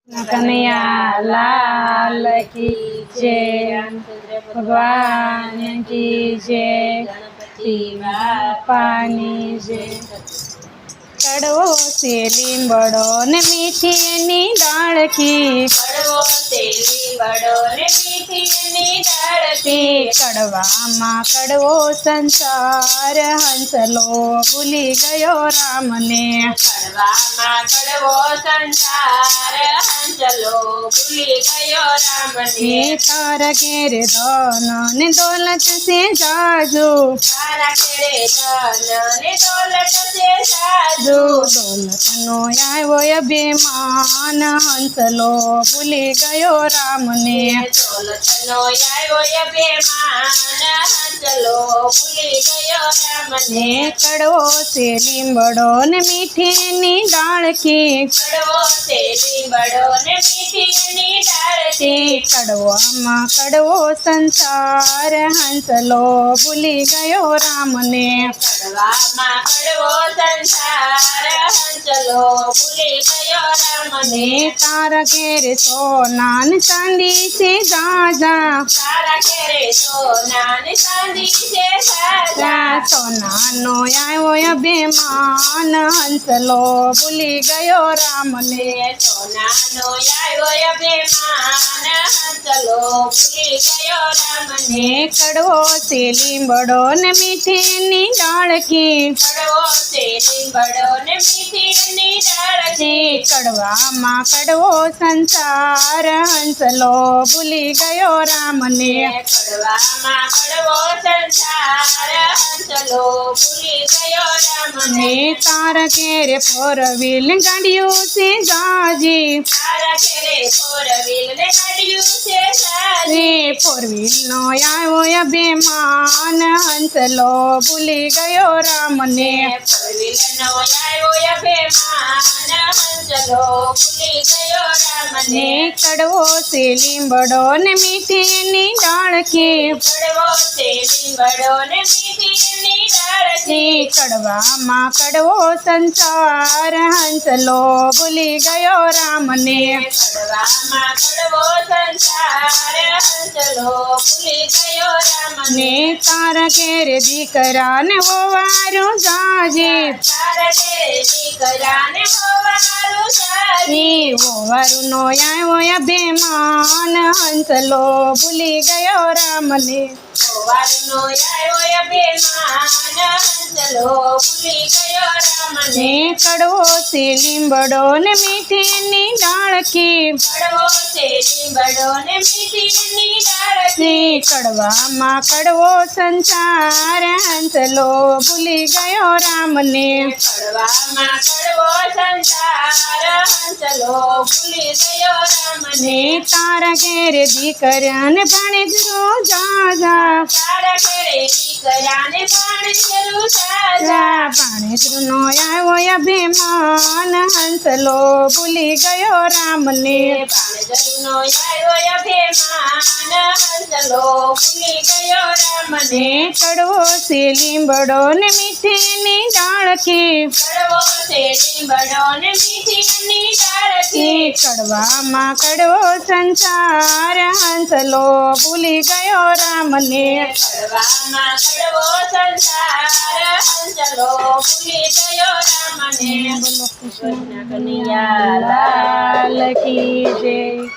कन्हैया लाल की जय। भगवान की जय। गणपति बापानी जय। कड़वो से લીમડો ને મીઠી એની ડાળખી, કડવો છે લીમડો ને મીઠી એની ડાળખી, કડવામાં કડવો સંસાર હંસલો ભૂલી ગયો રામને, કડવામાં કડવો સંસાર હંસલો ભૂલી ગયો રામને, તારા ઘેર ધન ને દોલત છે જાજુ, તારા ઘેરે ધન ને દોલત છે સાજુ, દોલતનો આવ્યો અભિમાન હંસલો ભૂલી ગયો રામને, દોલતનો આવ્યો અભિમાન હંસલો ભૂલી ગયો રામને, કડવો છે લીમડો ને મીઠી એની ડાળખી, કડવો છે લીમડો ને મીઠી એની ડાળખી, કડવામાં કડવો સંસાર હંસલો ભૂલી ગયો રામને, કડવામાં કડવો સંસાર હંસલો ભૂલી ગયો રામને, તારા ઘેર સોના ને ચાંદી છે જાજા, તારા ઘેરે સોના ને ચાંદી છે સાજા, સોનાનો આવ્યો અભિમાન હંસલો ભૂલી ગયો રામને, સોનાનો આવ્યો અભિમાન હંસલો ભૂલી ગયો રામને, કડવો છે લીમડો ને મીઠી એની ડાળખી, કડવો છે લીમડો ને મીઠી એની ડાળખી, કડવામાં કડવો સંસાર હંસલો ભૂલી ગયો રામને, કડવામાં કડવો સંસાર હંસલો ભૂલી ગયો રામને, તારા ઘેરે ફોરવ્હીલ ગાડીઓ છે જાજી, તારા ઘેરે ફોરવ્હીલ ને ગાડીયું છે સાજી, ફોરવ્હીલ નો આવ્યો અભિમાન હંસલો ભૂલી ગયો રામને, ફોરવ્હીલ નો આવ્યો અભિમાન હંસલો ભૂલી ગયો રામને, કડવો છે લીમડો ને મીઠી એની ડાળખી, કડવો છે લીમડો ને મીઠી એની ડાળખી, કડવામાં કડવો સંસાર હંસલો ભૂલી ગયો રામને, કડવામાં કડવો સંસાર હંસલો ભૂલી ગયો રામને, તારા ઘેરે દીકરા ને વવારું જાજી, તારા ઘેરે દીકરા ને વવારું સાજી, વવારું નો આવ્યો અભિમાન હંસલો ભૂલી ગયો રામને, વવારુનો આવ્યો અભિમાન હંસલો ભૂલી ગયો રામને, કડવો છે લીમડો ને મીઠી એની ડાળખી, કડવો છે લીમડો ને મીઠી એની ડાળખી, કડવામાં કડવો સંસાર હંસલો ભૂલી ગયો રામને, કડવામાં કડવો સંસાર હંસલો ભૂલી ગયો રામને, તારા ઘેરે દીકરા ને ભાણેજરો જાજા, તારા ઘરે દીકરાને ભાણેજરું સાજા, ભાણેજનો આવ્યો અભિમાન હંસલો ભૂલી ગયો રામને, ભાણેજરુંનો આવ્યો અભિમાન હંસલો ભૂલી ગયો રામને, કડવો છે લીમડો ને મીઠી એની ડાળખી, કડવો છે લીમડો ને મીઠી એની ડાળખી, કડવામાં કડવો સંસાર હંસલો ભૂલી ગયો રામને, કડવામાં કડવો સંસાર હંસલો ભૂલી ગયો રામને, કૃષ્ણ કનૈયા લાલ કી જય।